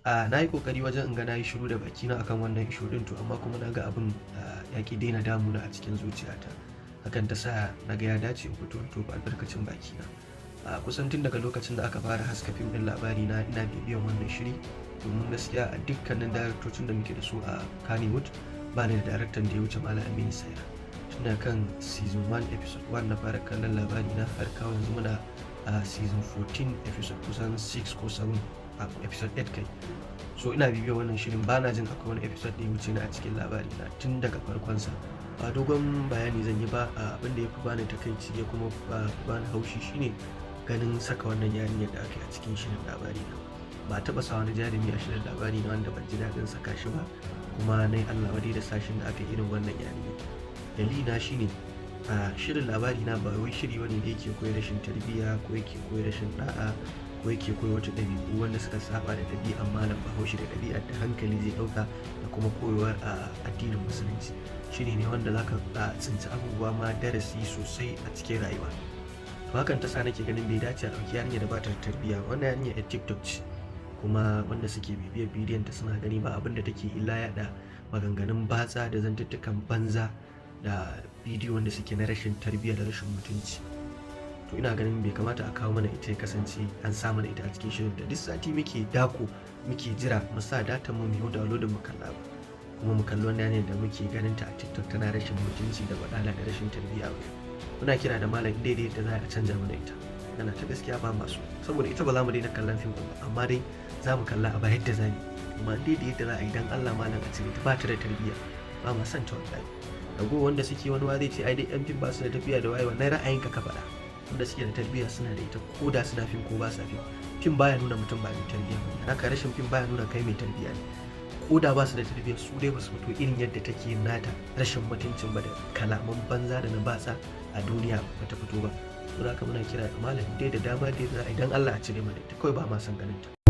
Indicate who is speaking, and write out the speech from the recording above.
Speaker 1: Na yi ƙoƙari wajen in ga na yi shiru da bakina akan wannan issue ɗin to amma kuma na ga abin ya ƙi daina damuna a cikin zuciyata. Hakan ta sa na ga ya dace in fito in tofa albarkacin bakina. Kusan tun daga lokacin da aka fara haska fim ɗin Labarina ina bibiyan wannan shiri domin gaskiya a dukkanin daraktocin da muke da su a Kannywood ba ni da daraktan da ya wuce Malam Saira. Tun daga kan season 1 episode 1 na fara kallon Labarina har kawo yanzu muna a season 14 episode kusan 6 ko 7 episode 8 kai. So ina bibiyar wannan shirin bana jin akwai wani episode da ya wuce ni a cikin Labarina tun daga farkonsa. Ba dogon bayani zan yi ba, abin da ya fi bani takaici ya kuma bani haushi shine ganin saka wannan yarinyar da aka yi a cikin shirin Labarina. Ba taɓa sa wani jarumi a shirin Labarina wanda ban ji daɗin saka shi ba, kuma na yi Allah wadai da sashin da aka yi irin wannan yarinyar. Dalilina shine shirin Labarina ba wai shiri bane da yake koyar rashin tarbiyya ko yake koyar rashin ɗa'a ko yake koyar wata ɗabi'u wanda suka saba da ɗabi'an malam Bahaushe da ɗabi'ar da hankali zai ɗauka da kuma koyarwar addinin musulunci. Shiri ne wanda zaka tsinci abubuwa ma darasi sosai a cikin rayuwa. To hakan ta sa nake ganin bai dace a ɗauki yarinya da ba ta da tarbiyya. Wannan yarinya yar TikTok ce, kuma wanda suke bibiyar bidiyon ta suna gani ba abin da take illa yaɗa maganganun batsa da zantuttukan banza da bidiyo wanda suke na rashin tarbiyya da rashin mutunci. To ina ganin bai kamata a kawo mana ita ya kasance an sa mana ita a cikin shirin da duk sati muke dako muke jira mu sa datan mu yi download mu kalla ba, kuma mu kalli wannan yanayin da muke ganin ta a TikTok tana rashin mutunci da badala da rashin tarbiyya. Muna kira da malam daidai da za a canja mana ita. Yana ta gaskiya ba masu, saboda ita ba za mu daina kallon fim ba, amma dai za mu kalla a ba yadda za mu, amma daidai yadda za a yi dan Allah malam a cire ta, ba ta da tarbiyya, ba ma son ta wallahi. Rago wanda suke wani wa zai ce ai dai yan fim ba su da tafiya da wayewa, na ra'ayinka ka faɗa. Wanda suke da tarbiyya suna da ita ko da suna fim ko ba sa fim. Fim baya nuna mutum ba mai tarbiyya ba, haka rashin fim baya nuna kai mai tarbiyya ne. Ko da ba su da tarbiyya su dai ba su fito irin yadda take nata rashin mutuncin ba da kalaman banza da na batsa a duniya ba ta fito ba. Don haka muna kira da malam dai da dama dai za a yi dan Allah a cire mana ita, kawai ba ma son ganin ta.